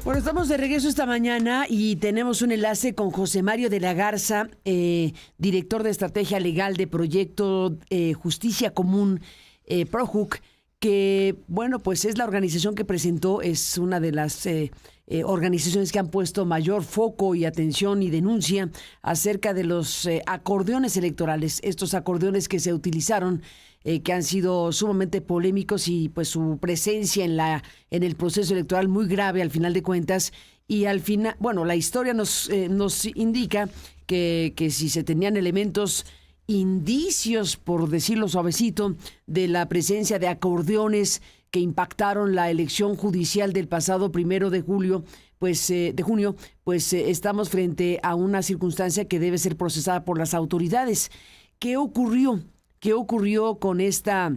Bueno, estamos de regreso esta mañana y tenemos un enlace con José Mario de la Garza, director de Estrategia Legal de Proyecto Justicia Común, ProJuc, que, bueno, pues es la organización que presentó, es una de las organizaciones que han puesto mayor foco y atención y denuncia acerca de los acordeones electorales, estos acordeones que se utilizaron, que han sido sumamente polémicos y pues su presencia en el proceso electoral muy grave al final de cuentas. Y al final, bueno, la historia nos indica que si se tenían elementos, indicios, por decirlo suavecito, de la presencia de acordeones que impactaron la elección judicial del pasado 1 de junio, estamos frente a una circunstancia que debe ser procesada por las autoridades. ¿Qué ocurrió? ¿Qué ocurrió con esta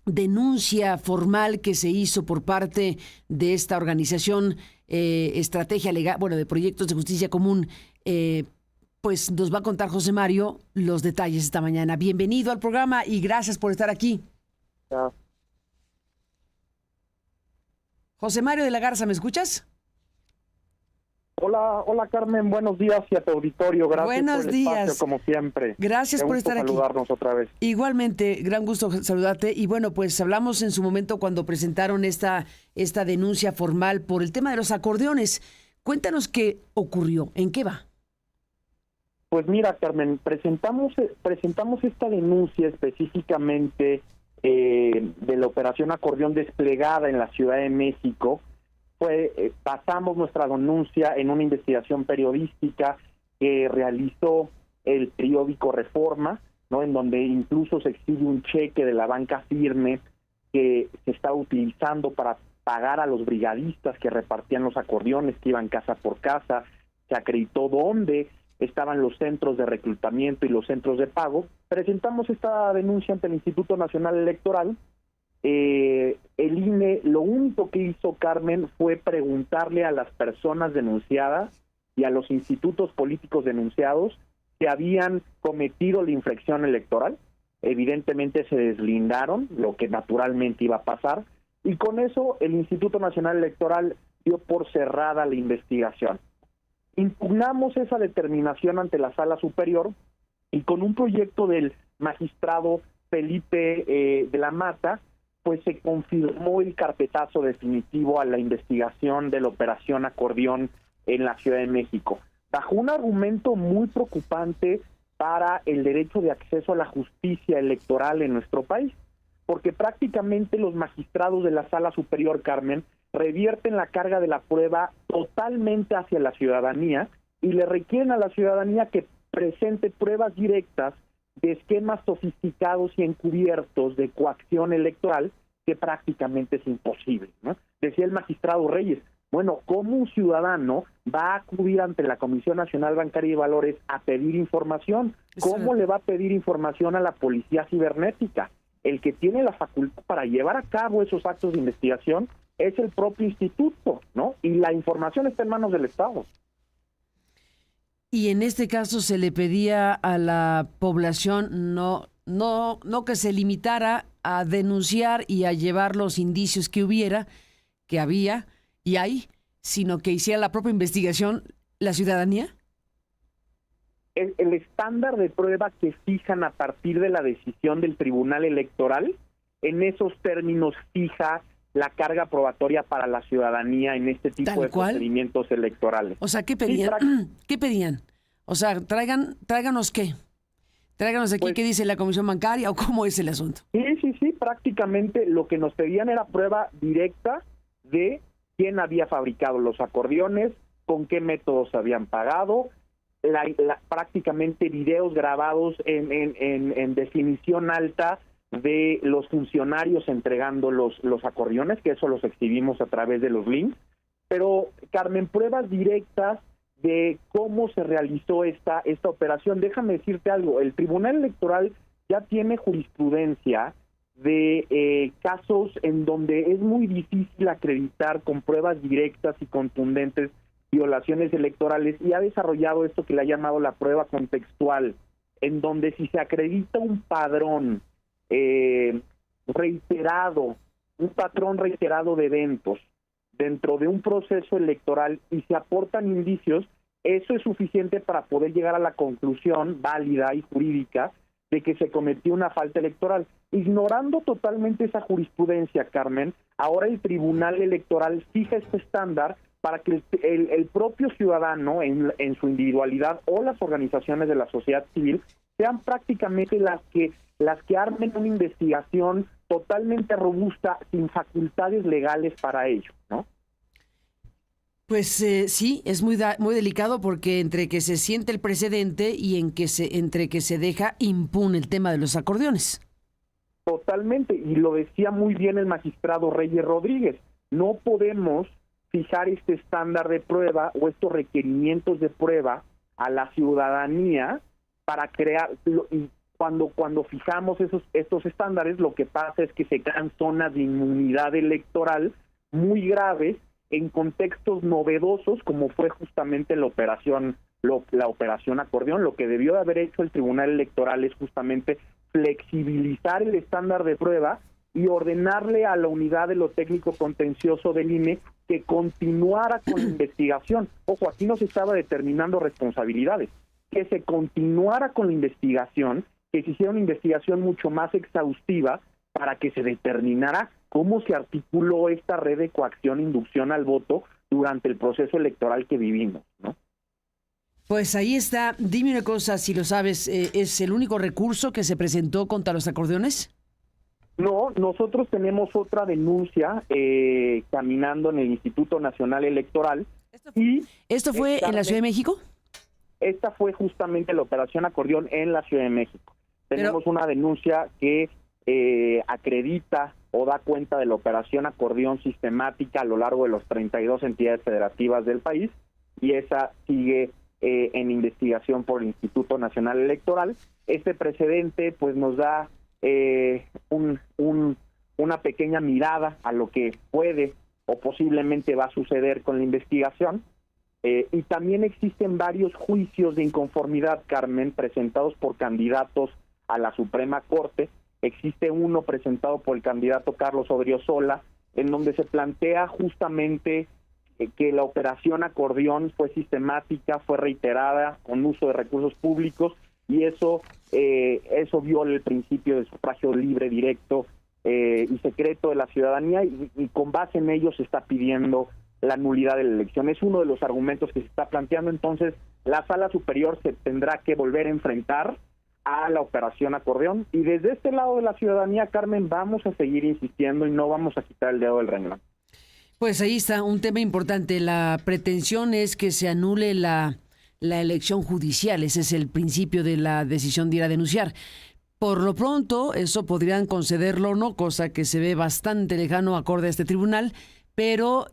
denuncia formal que se hizo por parte de esta organización Estrategia Legal, bueno, de Proyectos de Justicia Común? Pues nos va a contar José Mario los detalles esta mañana. Bienvenido al programa y gracias por estar aquí. Chao. José Mario de la Garza, ¿me escuchas? Hola Carmen, buenos días y a tu auditorio, gracias Buenos por el días. espacio, como siempre. Gracias por estar aquí. Saludarnos otra vez. Igualmente, gran gusto saludarte. Y bueno, pues hablamos en su momento cuando presentaron esta denuncia formal por el tema de los acordeones. Cuéntanos qué ocurrió, ¿en qué va? Pues mira, Carmen, presentamos esta denuncia específicamente de la operación acordeón desplegada en la Ciudad de México. Basamos nuestra denuncia en una investigación periodística que realizó el periódico Reforma, ¿no? En donde incluso se exhibe un cheque de la banca Firme que se está utilizando para pagar a los brigadistas que repartían los acordeones, que iban casa por casa. Se acreditó dónde estaban los centros de reclutamiento y los centros de pago. Presentamos esta denuncia ante el Instituto Nacional Electoral. El INE lo único que hizo, Carmen, fue preguntarle a las personas denunciadas y a los institutos políticos denunciados que habían cometido la infracción electoral. Evidentemente se deslindaron, lo que naturalmente iba a pasar, y con eso el Instituto Nacional Electoral dio por cerrada la investigación. Impugnamos esa determinación ante la Sala Superior y con un proyecto del magistrado Felipe de la Mata, pues se confirmó el carpetazo definitivo a la investigación de la operación acordeón en la Ciudad de México, bajo un argumento muy preocupante para el derecho de acceso a la justicia electoral en nuestro país, porque prácticamente los magistrados de la Sala Superior, Carmen, revierten la carga de la prueba totalmente hacia la ciudadanía y le requieren a la ciudadanía que presente pruebas directas de esquemas sofisticados y encubiertos de coacción electoral, que prácticamente es imposible, ¿no? Decía el magistrado Reyes, bueno, ¿cómo un ciudadano va a acudir ante la Comisión Nacional Bancaria y Valores a pedir información? ¿Cómo le va a pedir información a la policía cibernética? El que tiene la facultad para llevar a cabo esos actos de investigación es el propio instituto, ¿no? Y la información está en manos del Estado. Y en este caso se le pedía a la población no que se limitara a denunciar y a llevar los indicios que había y hay, sino que hiciera la propia investigación la ciudadanía. El estándar de prueba que fijan a partir de la decisión del Tribunal Electoral, en esos términos fija la carga probatoria para la ciudadanía en este tipo de procedimientos electorales. O sea, ¿qué pedían? ¿Qué pedían? O sea, tráiganos ¿qué? Tráiganos aquí, pues, ¿qué dice la Comisión Bancaria o cómo es el asunto? Sí, prácticamente lo que nos pedían era prueba directa de quién había fabricado los acordeones, con qué métodos habían pagado, prácticamente videos grabados en definición alta de los funcionarios entregando los acordeones, que eso los exhibimos a través de los links, pero, Carmen, pruebas directas de cómo se realizó esta operación. Déjame decirte algo, el Tribunal Electoral ya tiene jurisprudencia de casos en donde es muy difícil acreditar con pruebas directas y contundentes violaciones electorales, y ha desarrollado esto que le ha llamado la prueba contextual, en donde si se acredita un patrón reiterado de eventos dentro de un proceso electoral y se aportan indicios, eso es suficiente para poder llegar a la conclusión válida y jurídica de que se cometió una falta electoral. Ignorando totalmente esa jurisprudencia, Carmen, ahora el Tribunal Electoral fija este estándar para que el propio ciudadano en su individualidad o las organizaciones de la sociedad civil sean prácticamente las que armen una investigación totalmente robusta, sin facultades legales para ello, ¿no? Pues sí, es muy delicado porque entre que se siente el precedente y entre que se deja impune el tema de los acordeones. Totalmente, y lo decía muy bien el magistrado Reyes Rodríguez, no podemos fijar este estándar de prueba o estos requerimientos de prueba a la ciudadanía para crear, y cuando fijamos estos estándares, lo que pasa es que se crean zonas de inmunidad electoral muy graves en contextos novedosos, como fue justamente la operación Acordeón. Lo que debió de haber hecho el Tribunal Electoral es justamente flexibilizar el estándar de prueba y ordenarle a la unidad de lo técnico contencioso del INE que continuara con la investigación. Ojo, aquí no se estaba determinando responsabilidades, que se continuara con la investigación, que se hiciera una investigación mucho más exhaustiva para que se determinara cómo se articuló esta red de coacción e inducción al voto durante el proceso electoral que vivimos, ¿no? Pues ahí está. Dime una cosa, si lo sabes, ¿es el único recurso que se presentó contra los acordeones? No, nosotros tenemos otra denuncia caminando en el Instituto Nacional Electoral. ¿Esto fue en la Ciudad de México? Esta fue justamente la operación Acordeón en la Ciudad de México. Tenemos una denuncia que acredita o da cuenta de la operación Acordeón sistemática a lo largo de las 32 entidades federativas del país, y esa sigue en investigación por el Instituto Nacional Electoral. Este precedente pues nos da una pequeña mirada a lo que puede o posiblemente va a suceder con la investigación, y también existen varios juicios de inconformidad, Carmen, presentados por candidatos a la Suprema Corte. Existe uno presentado por el candidato Carlos Odriozola, en donde se plantea justamente que la operación Acordeón fue sistemática, fue reiterada, con uso de recursos públicos, y eso viola el principio del sufragio libre, directo y secreto de la ciudadanía, y con base en ello se está pidiendo la nulidad de la elección. Es uno de los argumentos que se está planteando. Entonces, la Sala Superior se tendrá que volver a enfrentar a la operación Acordeón, y desde este lado de la ciudadanía, Carmen, vamos a seguir insistiendo y no vamos a quitar el dedo del renglón. Pues ahí está un tema importante. La pretensión es que se anule la elección judicial. Ese es el principio de la decisión de ir a denunciar. Por lo pronto, eso podrían concederlo o no, cosa que se ve bastante lejano acorde a este tribunal, pero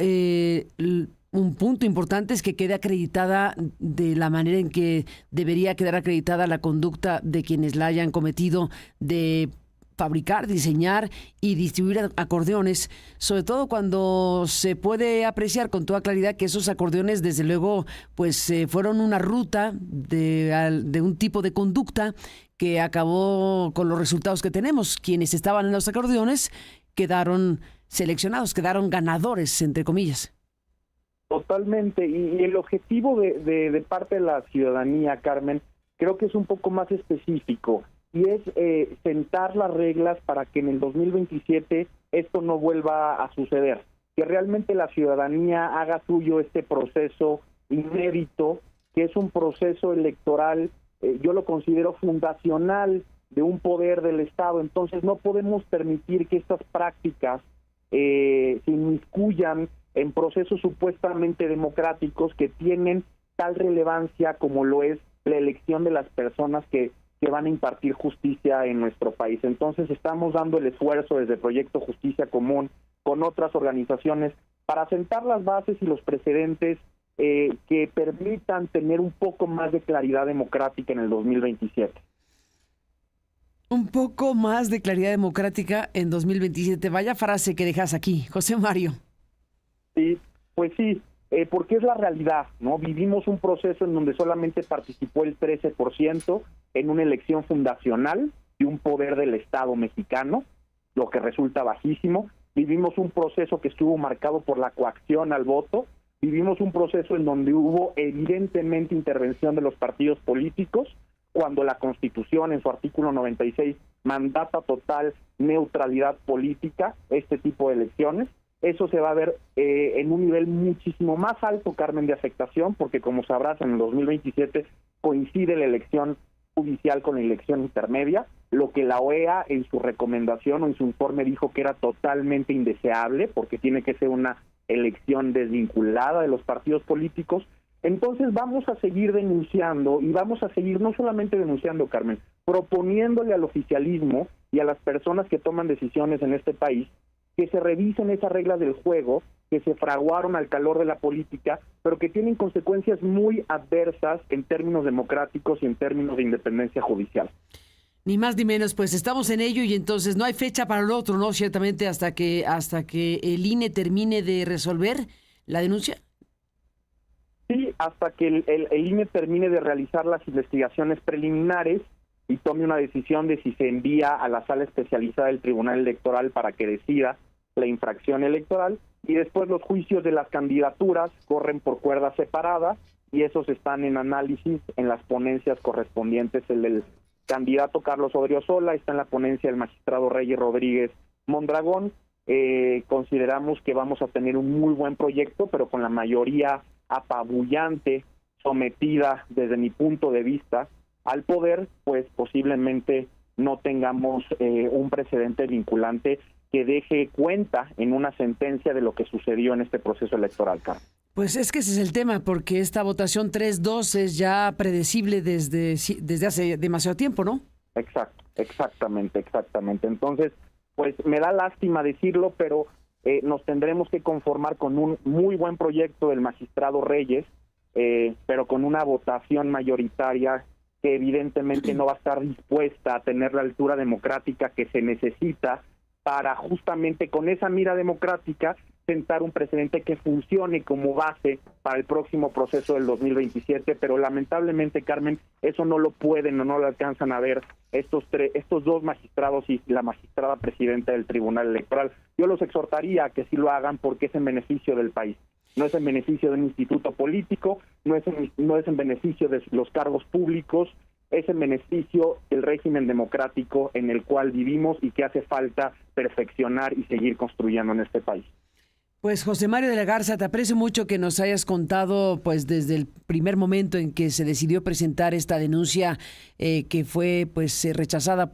un punto importante es que quede acreditada de la manera en que debería quedar acreditada la conducta de quienes la hayan cometido de fabricar, diseñar y distribuir acordeones, sobre todo cuando se puede apreciar con toda claridad que esos acordeones, desde luego, pues fueron una ruta de un tipo de conducta que acabó con los resultados que tenemos. Quienes estaban en los acordeones quedaron seleccionados, quedaron ganadores, entre comillas. Totalmente, y el objetivo de parte de la ciudadanía, Carmen, creo que es un poco más específico, y es sentar las reglas para que en el 2027 esto no vuelva a suceder, que realmente la ciudadanía haga suyo este proceso inédito, que es un proceso electoral, yo lo considero fundacional de un poder del Estado. Entonces no podemos permitir que estas prácticas se inmiscuyan en procesos supuestamente democráticos que tienen tal relevancia como lo es la elección de las personas que van a impartir justicia en nuestro país. Entonces estamos dando el esfuerzo desde Proyecto Justicia Común con otras organizaciones para sentar las bases y los precedentes que permitan tener un poco más de claridad democrática en el 2027. Un poco más de claridad democrática en 2027. Vaya frase que dejas aquí, José Mario. Sí, pues sí, porque es la realidad, ¿no? Vivimos un proceso en donde solamente participó el 13% en una elección fundacional de un poder del Estado mexicano, lo que resulta bajísimo, vivimos un proceso que estuvo marcado por la coacción al voto, vivimos un proceso en donde hubo evidentemente intervención de los partidos políticos, cuando la Constitución en su artículo 96 mandata total neutralidad política este tipo de elecciones. Eso se va a ver en un nivel muchísimo más alto, Carmen, de afectación, porque como sabrás, en el 2027 coincide la elección judicial con la elección intermedia, lo que la OEA en su recomendación o en su informe dijo que era totalmente indeseable, porque tiene que ser una elección desvinculada de los partidos políticos. Entonces vamos a seguir denunciando, y vamos a seguir no solamente denunciando, Carmen, proponiéndole al oficialismo y a las personas que toman decisiones en este país que se revisen esas reglas del juego que se fraguaron al calor de la política, pero que tienen consecuencias muy adversas en términos democráticos y en términos de independencia judicial. Ni más ni menos, pues estamos en ello y entonces no hay fecha para lo otro, ¿no? Ciertamente hasta que el INE termine de resolver la denuncia. Sí, hasta que el INE termine de realizar las investigaciones preliminares y tome una decisión de si se envía a la sala especializada del Tribunal Electoral para que decida la infracción electoral, y después los juicios de las candidaturas corren por cuerda separada y esos están en análisis en las ponencias correspondientes. El del candidato Carlos Odriozola está en la ponencia del magistrado Reyes Rodríguez Mondragón. Consideramos que vamos a tener un muy buen proyecto, pero con la mayoría apabullante sometida desde mi punto de vista al poder, pues posiblemente no tengamos un precedente vinculante que deje cuenta en una sentencia de lo que sucedió en este proceso electoral, Carmen. Pues es que ese es el tema, porque esta votación 3-2 es ya predecible desde hace demasiado tiempo, ¿no? Exactamente. Entonces, pues me da lástima decirlo, pero nos tendremos que conformar con un muy buen proyecto del magistrado Reyes, pero con una votación mayoritaria que evidentemente no va a estar dispuesta a tener la altura democrática que se necesita para justamente con esa mira democrática sentar un precedente que funcione como base para el próximo proceso del 2027, pero lamentablemente, Carmen, eso no lo pueden o no lo alcanzan a ver estos dos magistrados y la magistrada presidenta del Tribunal Electoral. Yo los exhortaría a que sí lo hagan porque es en beneficio del país. No es en beneficio de un instituto político, no es en beneficio de los cargos públicos, es en beneficio del régimen democrático en el cual vivimos y que hace falta perfeccionar y seguir construyendo en este país. Pues José Mario de la Garza, te aprecio mucho que nos hayas contado pues desde el primer momento en que se decidió presentar esta denuncia que fue pues rechazada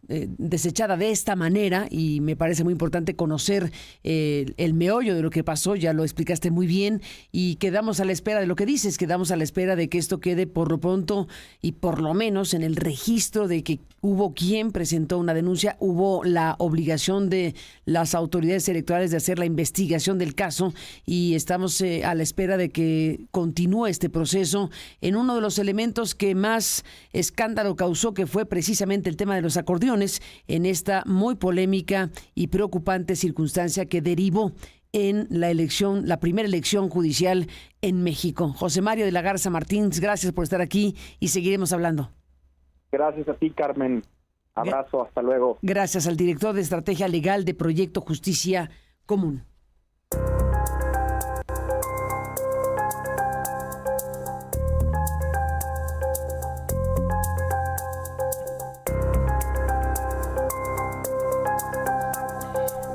desechada de esta manera, y me parece muy importante conocer el meollo de lo que pasó. Ya lo explicaste muy bien y quedamos a la espera de lo que dices, quedamos a la espera de que esto quede por lo pronto y por lo menos en el registro de que hubo quien presentó una denuncia, hubo la obligación de las autoridades electorales de hacer la investigación del caso, y estamos a la espera de que continúe este proceso en uno de los elementos que más escándalo causó, que fue precisamente el tema de los acordeones, en esta muy polémica y preocupante circunstancia que derivó en la primera elección judicial en México. José Mario de la Garza Martínez, gracias por estar aquí y seguiremos hablando. Gracias a ti, Carmen. Abrazo, hasta luego. Gracias al director de Estrategia Legal de Proyecto Justicia Común.